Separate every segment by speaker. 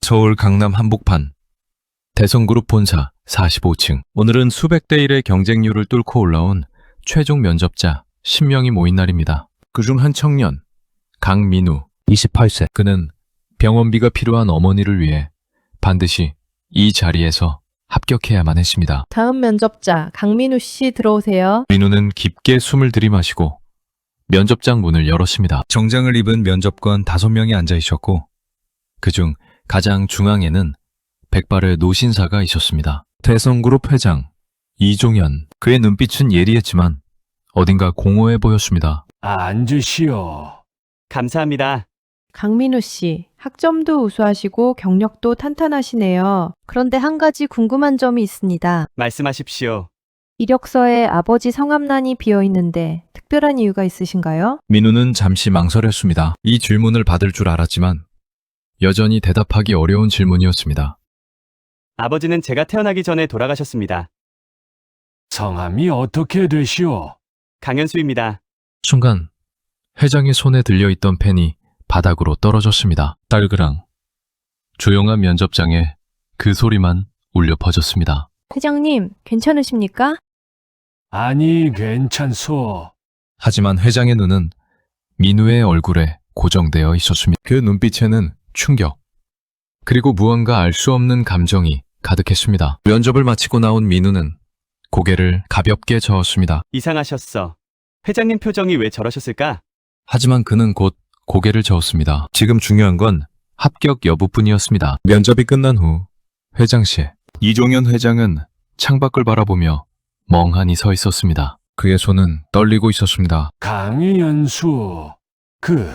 Speaker 1: 서울 강남 한복판 대성그룹 본사 45층. 오늘은 수백 대 1의 경쟁률을 뚫고 올라온 최종 면접자 10명이 모인 날입니다. 그중 한 청년 강민우 28세. 그는 병원비가 필요한 어머니를 위해 반드시 이 자리에서 합격해야만 했습니다.
Speaker 2: 다음 면접자 강민우 씨 들어오세요.
Speaker 1: 민우는 깊게 숨을 들이마시고 면접장 문을 열었습니다. 정장을 입은 면접관 5명이 앉아 있었고 그중 가장 중앙에는 백발의 노신사가 있었습니다. 대성그룹 회장 이종현. 그의 눈빛은 예리했지만 어딘가 공허해 보였습니다.
Speaker 3: 앉으시오.
Speaker 4: 감사합니다.
Speaker 2: 강민우 씨, 학점도 우수하시고 경력도 탄탄하시네요. 그런데 한 가지 궁금한 점이 있습니다.
Speaker 4: 말씀하십시오.
Speaker 2: 이력서에 아버지 성함란이 비어 있는데 특별한 이유가 있으신가요?
Speaker 1: 민우는 잠시 망설였습니다. 이 질문을 받을 줄 알았지만 여전히 대답하기 어려운 질문이었습니다.
Speaker 4: 아버지는 제가 태어나기 전에 돌아가셨습니다.
Speaker 3: 성함이 어떻게 되시오?
Speaker 4: 강현수입니다.
Speaker 1: 순간 회장의 손에 들려있던 펜이 바닥으로 떨어졌습니다. 딸그랑. 조용한 면접장에 그 소리만 울려 퍼졌습니다.
Speaker 2: 회장님, 괜찮으십니까?
Speaker 3: 아니, 괜찮소.
Speaker 1: 하지만 회장의 눈은 민우의 얼굴에 고정되어 있었습니다. 그 눈빛에는 충격, 그리고 무언가 알 수 없는 감정이 가득했습니다. 면접을 마치고 나온 민우는 고개를 가볍게 저었습니다.
Speaker 4: 이상하셨어. 회장님 표정이 왜 저러셨을까?
Speaker 1: 하지만 그는 곧 고개를 저었습니다. 지금 중요한 건 합격 여부뿐이었습니다. 면접이 끝난 후 회장실, 이종현 회장은 창밖을 바라보며 멍하니 서 있었습니다. 그의 손은 떨리고 있었습니다.
Speaker 3: 강현수. 그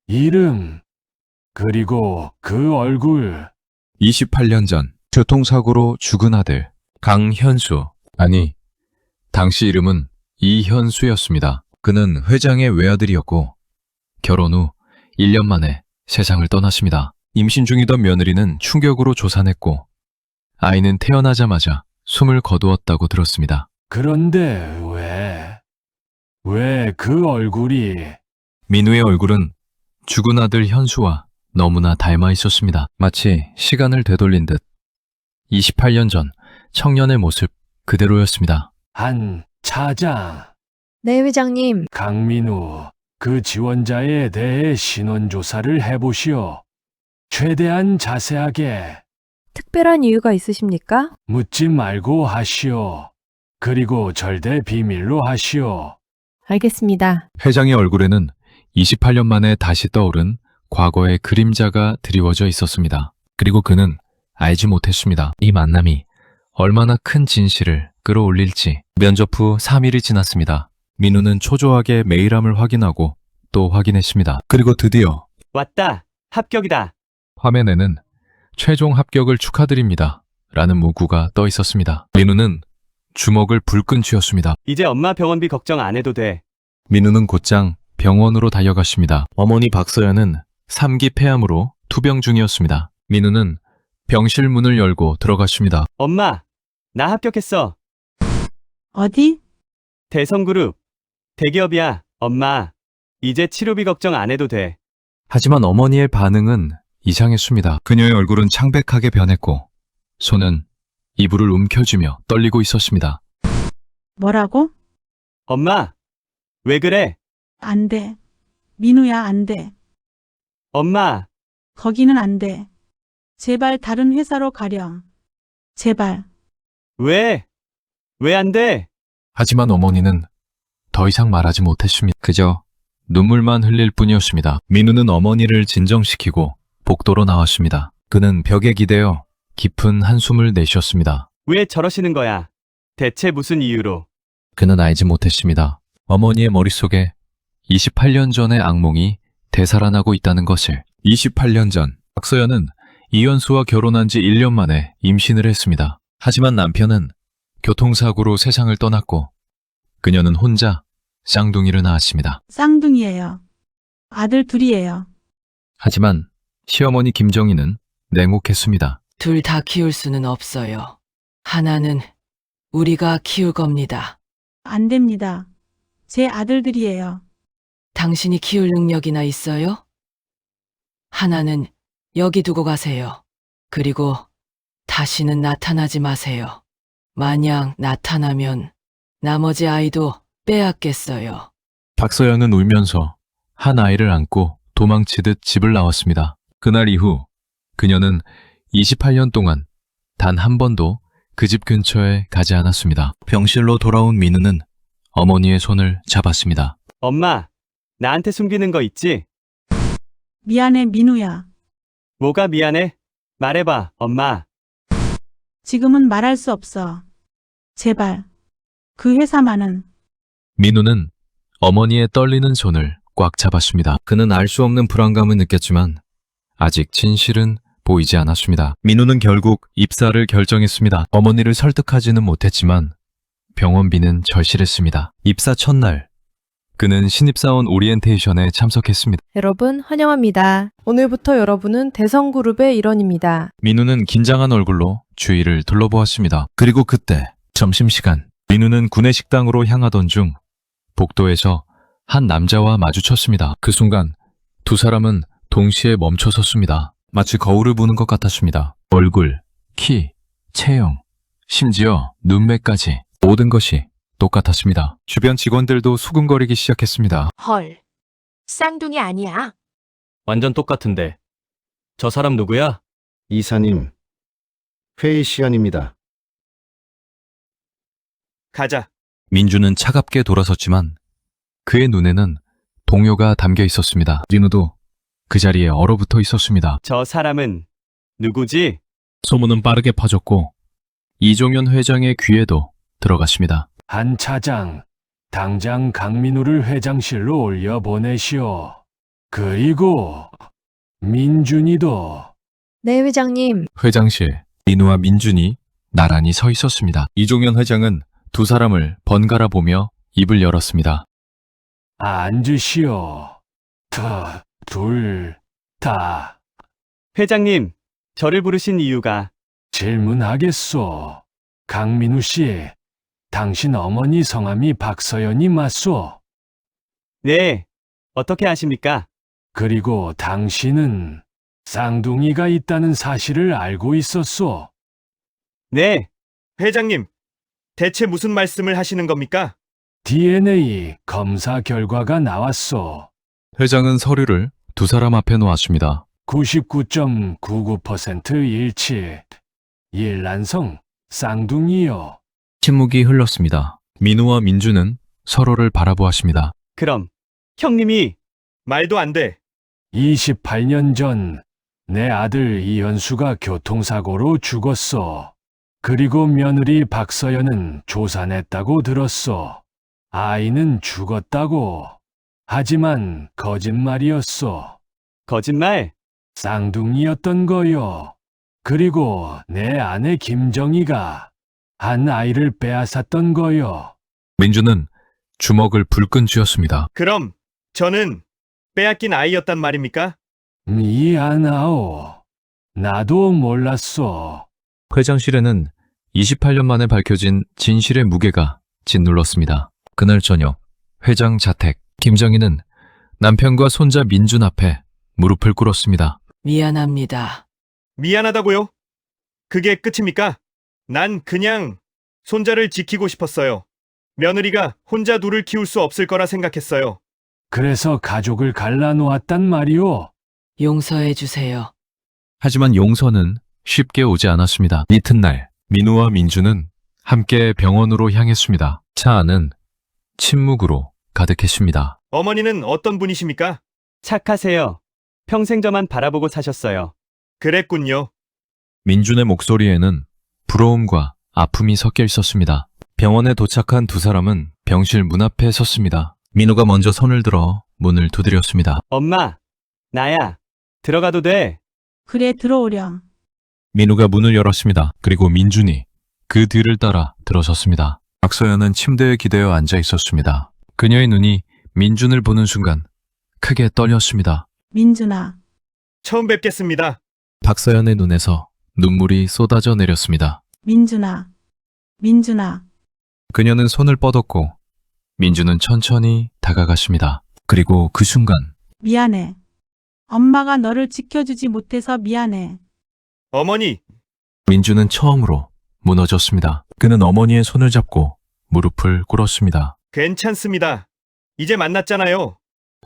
Speaker 3: 이름, 그리고 그 얼굴.
Speaker 1: 28년 전 교통사고로 죽은 아들 강현수. 아니, 당시 이름은 이현수였습니다. 그는 회장의 외아들이었고 결혼 후 1년 만에 세상을 떠났습니다. 임신 중이던 며느리는 충격으로 조산했고 아이는 태어나자마자 숨을 거두었다고 들었습니다.
Speaker 3: 그런데 왜 그 얼굴이...
Speaker 1: 민우의 얼굴은 죽은 아들 현수와 너무나 닮아 있었습니다. 마치 시간을 되돌린 듯 28년 전 청년의 모습 그대로였습니다.
Speaker 3: 한 차장.
Speaker 2: 네, 회장님.
Speaker 3: 강민우, 그 지원자에 대해 신원조사를 해보시오. 최대한 자세하게.
Speaker 2: 특별한 이유가 있으십니까?
Speaker 3: 묻지 말고 하시오. 그리고 절대 비밀로 하시오.
Speaker 2: 알겠습니다.
Speaker 1: 회장의 얼굴에는 28년 만에 다시 떠오른 과거의 그림자가 드리워져 있었습니다. 그리고 그는 알지 못했습니다. 이 만남이 얼마나 큰 진실을 끌어올릴지. 면접 후 3일이 지났습니다. 민우는 초조하게 메일함을 확인하고 또 확인했습니다. 그리고 드디어
Speaker 4: 왔다. 합격이다.
Speaker 1: 화면에는 최종 합격을 축하드립니다 라는 문구가 떠 있었습니다. 민우는 주먹을 불끈 쥐었습니다.
Speaker 4: 이제 엄마 병원비 걱정 안 해도 돼.
Speaker 1: 민우는 곧장 병원으로 달려갔습니다. 어머니 박서연은 3기 폐암으로 투병 중이었습니다. 민우는 병실 문을 열고 들어갔습니다.
Speaker 4: 엄마, 나 합격했어.
Speaker 5: 어디?
Speaker 4: 대성그룹. 대기업이야. 엄마, 이제 치료비 걱정 안 해도 돼.
Speaker 1: 하지만 어머니의 반응은 이상했습니다. 그녀의 얼굴은 창백하게 변했고 손은 이불을 움켜쥐며 떨리고 있었습니다.
Speaker 5: 뭐라고?
Speaker 4: 엄마, 왜 그래?
Speaker 5: 안 돼. 민우야, 안 돼.
Speaker 4: 엄마,
Speaker 5: 거기는 안 돼. 제발 다른 회사로 가렴. 제발.
Speaker 4: 왜? 왜 안 돼?
Speaker 1: 하지만 어머니는 더 이상 말하지 못했습니다. 그저 눈물만 흘릴 뿐이었습니다. 민우는 어머니를 진정시키고 복도로 나왔습니다. 그는 벽에 기대어 깊은 한숨을 내쉬었습니다.
Speaker 4: 왜 저러시는 거야? 대체 무슨 이유로?
Speaker 1: 그는 알지 못했습니다. 어머니의 머릿속에 28년 전의 악몽이 되살아나고 있다는 것을. 28년 전 박서연은 이현수와 결혼한 지 1년 만에 임신을 했습니다. 하지만 남편은 교통사고로 세상을 떠났고 그녀는 혼자 쌍둥이를 낳았습니다.
Speaker 5: 쌍둥이에요. 아들 둘이에요.
Speaker 1: 하지만 시어머니 김정희는 냉혹했습니다.
Speaker 6: 둘 다 키울 수는 없어요. 하나는 우리가 키울 겁니다.
Speaker 5: 안 됩니다. 제 아들들이에요.
Speaker 6: 당신이 키울 능력이나 있어요? 하나는 여기 두고 가세요. 그리고 다시는 나타나지 마세요. 만약 나타나면 나머지 아이도 빼앗겠어요.
Speaker 1: 박서연은 울면서 한 아이를 안고 도망치듯 집을 나왔습니다. 그날 이후 그녀는 28년 동안 단 한 번도 그 집 근처에 가지 않았습니다. 병실로 돌아온 민우는 어머니의 손을 잡았습니다.
Speaker 4: 엄마, 나한테 숨기는 거 있지?
Speaker 5: 미안해, 민우야.
Speaker 4: 뭐가 미안해? 말해봐, 엄마.
Speaker 5: 지금은 말할 수 없어. 제발. 그 회사만은.
Speaker 1: 민우는 어머니의 떨리는 손을 꽉 잡았습니다. 그는 알 수 없는 불안감을 느꼈지만 아직 진실은 보이지 않았습니다. 민우는 결국 입사를 결정했습니다. 어머니를 설득하지는 못했지만 병원비는 절실했습니다. 입사 첫날, 그는 신입사원 오리엔테이션에 참석했습니다.
Speaker 2: 여러분 환영합니다. 오늘부터 여러분은 대성그룹의 일원입니다.
Speaker 1: 민우는 긴장한 얼굴로 주위를 둘러보았습니다. 그리고 그때 점심시간, 민우는 구내식당으로 향하던 중 복도에서 한 남자와 마주쳤습니다. 그 순간 두 사람은 동시에 멈춰 섰습니다. 마치 거울을 보는 것 같았습니다. 얼굴, 키, 체형, 심지어 눈매까지 모든 것이 똑같았습니다. 주변 직원들도 수근거리기 시작했습니다.
Speaker 7: 헐, 쌍둥이 아니야?
Speaker 4: 완전 똑같은데. 저 사람 누구야?
Speaker 8: 이사님, 회의 시간입니다.
Speaker 4: 가자.
Speaker 1: 민주는 차갑게 돌아섰지만 그의 눈에는 동요가 담겨 있었습니다. 민우도 그 자리에 얼어붙어 있었습니다.
Speaker 4: 저 사람은 누구지?
Speaker 1: 소문은 빠르게 퍼졌고 이종현 회장의 귀에도 들어갔습니다.
Speaker 3: 한 차장, 당장 강민우를 회장실로 올려보내시오. 그리고 민준이도.
Speaker 2: 네, 회장님.
Speaker 1: 회장실, 민우와 민준이 나란히 서 있었습니다. 이종현 회장은 두 사람을 번갈아 보며 입을 열었습니다.
Speaker 3: 앉으시오. 둘, 다.
Speaker 4: 회장님, 저를 부르신 이유가
Speaker 3: 질문하겠소. 강민우 씨, 당신 어머니 성함이 박서연이 맞소?
Speaker 4: 네, 어떻게 아십니까?
Speaker 3: 그리고 당신은 쌍둥이가 있다는 사실을 알고 있었소?
Speaker 4: 네,
Speaker 9: 회장님, 대체 무슨 말씀을 하시는 겁니까?
Speaker 3: DNA 검사 결과가 나왔소.
Speaker 1: 회장은 서류를 두 사람 앞에 놓았습니다.
Speaker 3: 99.99% 일치. 일란성 쌍둥이요.
Speaker 1: 침묵이 흘렀습니다. 민우와 민주는 서로를 바라보았습니다.
Speaker 4: 그럼 형님이
Speaker 9: 말도 안 돼.
Speaker 3: 28년 전 내 아들 이현수가 교통사고로 죽었소. 그리고 며느리 박서연은 조산했다고 들었소. 아이는 죽었다고. 하지만 거짓말이었소.
Speaker 4: 거짓말?
Speaker 3: 쌍둥이였던 거요. 그리고 내 아내 김정희가 한 아이를 빼앗았던 거요.
Speaker 1: 민주는 주먹을 불끈 쥐었습니다.
Speaker 9: 그럼 저는 빼앗긴 아이였단 말입니까?
Speaker 3: 미안하오. 나도 몰랐소.
Speaker 1: 회장실에는 28년 만에 밝혀진 진실의 무게가 짓눌렀습니다. 그날 저녁, 회장 자택, 김정희는 남편과 손자 민준 앞에 무릎을 꿇었습니다.
Speaker 6: 미안합니다.
Speaker 9: 미안하다고요? 그게 끝입니까? 난 그냥 손자를 지키고 싶었어요. 며느리가 혼자 둘을 키울 수 없을 거라 생각했어요.
Speaker 3: 그래서 가족을 갈라놓았단 말이오.
Speaker 6: 용서해 주세요.
Speaker 1: 하지만 용서는 쉽게 오지 않았습니다. 이튿날, 민우와 민주는 함께 병원으로 향했습니다. 차 안은 침묵으로 가득했습니다.
Speaker 9: 어머니는 어떤 분이십니까?
Speaker 4: 착하세요. 평생 저만 바라보고 사셨어요.
Speaker 9: 그랬군요.
Speaker 1: 민준의 목소리에는 부러움과 아픔이 섞여 있었습니다. 병원에 도착한 두 사람은 병실 문 앞에 섰습니다. 민우가 먼저 손을 들어 문을 두드렸습니다.
Speaker 4: 엄마, 나야. 들어가도 돼.
Speaker 5: 그래, 들어오렴.
Speaker 1: 민우가 문을 열었습니다. 그리고 민준이 그 뒤를 따라 들어섰습니다. 박서연은 침대에 기대어 앉아 있었습니다. 그녀의 눈이 민준을 보는 순간 크게 떨렸습니다.
Speaker 5: 민준아.
Speaker 9: 처음 뵙겠습니다.
Speaker 1: 박서연의 눈에서 눈물이 쏟아져 내렸습니다.
Speaker 5: 민준아. 민준아.
Speaker 1: 그녀는 손을 뻗었고 민준은 천천히 다가갔습니다. 그리고 그 순간
Speaker 5: 미안해. 엄마가 너를 지켜주지 못해서 미안해.
Speaker 9: 어머니,
Speaker 1: 민주는 처음으로 무너졌습니다. 그는 어머니의 손을 잡고 무릎을 꿇었습니다.
Speaker 9: 괜찮습니다. 이제 만났잖아요.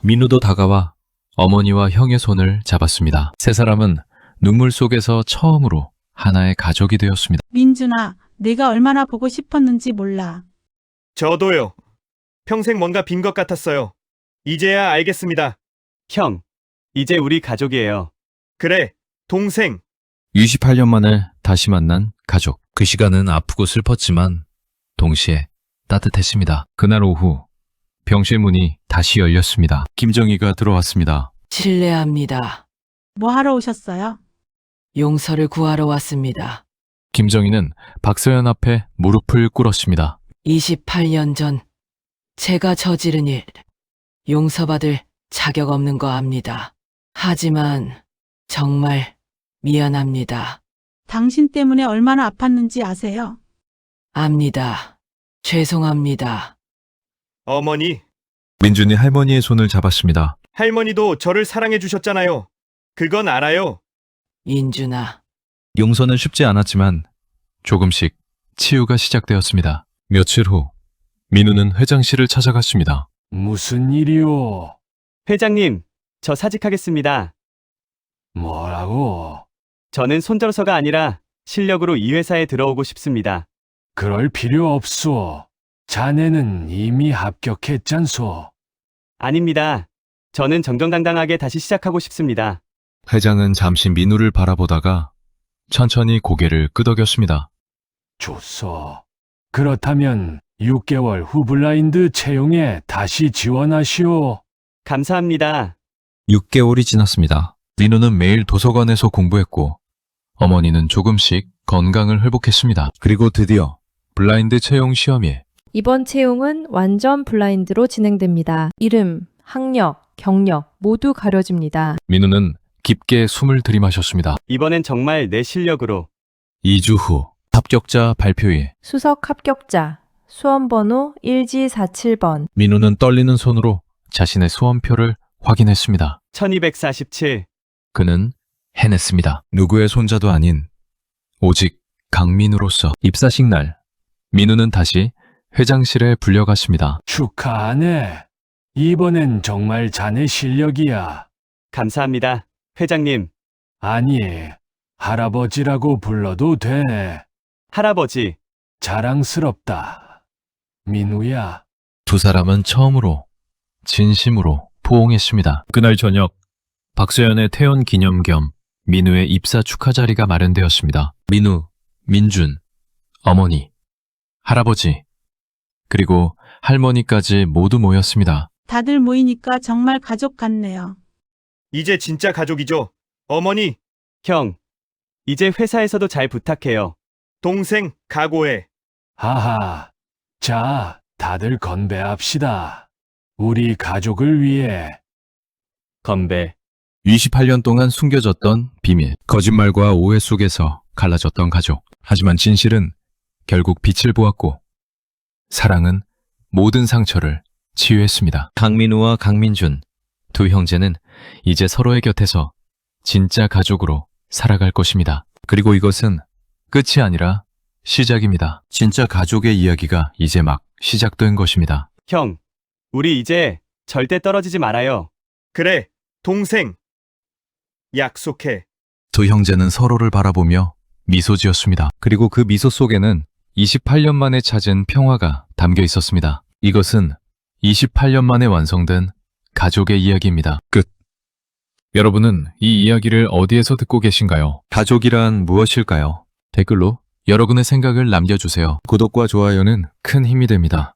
Speaker 1: 민우도 다가와 어머니와 형의 손을 잡았습니다. 세 사람은 눈물 속에서 처음으로 하나의 가족이 되었습니다.
Speaker 5: 민준아, 내가 얼마나 보고 싶었는지 몰라.
Speaker 9: 저도요. 평생 뭔가 빈 것 같았어요. 이제야 알겠습니다.
Speaker 4: 형, 이제 우리 가족이에요.
Speaker 9: 그래, 동생.
Speaker 1: 28년 만에 다시 만난 가족. 그 시간은 아프고 슬펐지만 동시에 따뜻했습니다. 그날 오후 병실 문이 다시 열렸습니다. 김정희가 들어왔습니다.
Speaker 6: 실례합니다.
Speaker 5: 뭐 하러 오셨어요?
Speaker 6: 용서를 구하러 왔습니다.
Speaker 1: 김정희는 박서연 앞에 무릎을 꿇었습니다.
Speaker 6: 28년 전 제가 저지른 일 용서받을 자격 없는 거 압니다. 하지만 정말 미안합니다.
Speaker 5: 당신 때문에 얼마나 아팠는지 아세요?
Speaker 6: 압니다. 죄송합니다.
Speaker 9: 어머니,
Speaker 1: 민준이 할머니의 손을 잡았습니다.
Speaker 9: 할머니도 저를 사랑해 주셨잖아요. 그건 알아요.
Speaker 6: 민준아,
Speaker 1: 용서는 쉽지 않았지만 조금씩 치유가 시작되었습니다. 며칠 후 민우는 회장실을 찾아갔습니다.
Speaker 3: 무슨 일이오?
Speaker 4: 회장님, 저 사직하겠습니다.
Speaker 3: 뭐라고?
Speaker 4: 저는 손절서가 아니라 실력으로 이 회사에 들어오고 싶습니다.
Speaker 3: 그럴 필요 없소. 자네는 이미 합격했잖소.
Speaker 4: 아닙니다. 저는 정정당당하게 다시 시작하고 싶습니다.
Speaker 1: 회장은 잠시 민우를 바라보다가 천천히 고개를 끄덕였습니다.
Speaker 3: 좋소. 그렇다면 6개월 후 블라인드 채용에 다시 지원하시오.
Speaker 4: 감사합니다.
Speaker 1: 6개월이 지났습니다. 민우는 매일 도서관에서 공부했고 어머니는 조금씩 건강을 회복했습니다. 그리고 드디어 블라인드 채용 시험이
Speaker 2: 이번 채용은 완전 블라인드로 진행됩니다. 이름, 학력, 경력 모두 가려집니다.
Speaker 1: 민우는 깊게 숨을 들이마셨습니다.
Speaker 4: 이번엔 정말 내 실력으로.
Speaker 1: 2주 후 합격자 발표일.
Speaker 2: 수석 합격자, 수험번호 1G47번.
Speaker 1: 민우는 떨리는 손으로 자신의 수험표를 확인했습니다.
Speaker 4: 1247.
Speaker 1: 그는 해냈습니다. 누구의 손자도 아닌 오직 강민우로서. 입사식 날 민우는 다시 회장실에 불려갔습니다.
Speaker 3: 축하하네. 이번엔 정말 자네 실력이야.
Speaker 4: 감사합니다. 회장님,
Speaker 3: 아니, 할아버지라고 불러도 돼.
Speaker 4: 할아버지.
Speaker 3: 자랑스럽다. 민우야.
Speaker 1: 두 사람은 처음으로 진심으로 포옹했습니다. 그날 저녁 박서연의 퇴원 기념 겸 민우의 입사 축하 자리가 마련되었습니다. 민우, 민준, 어머니, 할아버지, 그리고 할머니까지 모두 모였습니다.
Speaker 5: 다들 모이니까 정말 가족 같네요.
Speaker 9: 이제 진짜 가족이죠. 어머니,
Speaker 4: 형, 이제 회사에서도 잘 부탁해요.
Speaker 9: 동생, 각오해.
Speaker 3: 하하. 자, 다들 건배합시다. 우리 가족을 위해.
Speaker 4: 건배.
Speaker 1: 28년 동안 숨겨졌던 비밀, 거짓말과 오해 속에서 갈라졌던 가족. 하지만 진실은 결국 빛을 보았고 사랑은 모든 상처를 치유했습니다. 강민우와 강민준, 두 형제는 이제 서로의 곁에서 진짜 가족으로 살아갈 것입니다. 그리고 이것은 끝이 아니라 시작입니다. 진짜 가족의 이야기가 이제 막 시작된 것입니다.
Speaker 4: 형, 우리 이제 절대 떨어지지 말아요.
Speaker 9: 그래, 동생. 약속해.
Speaker 1: 두 형제는 서로를 바라보며 미소 지었습니다. 그리고 그 미소 속에는 28년 만에 찾은 평화가 담겨 있었습니다. 이것은 28년 만에 완성된 가족의 이야기입니다. 끝. 여러분은 이 이야기를 어디에서 듣고 계신가요? 가족이란 무엇일까요? 댓글로 여러분의 생각을 남겨주세요. 구독과 좋아요는 큰 힘이 됩니다.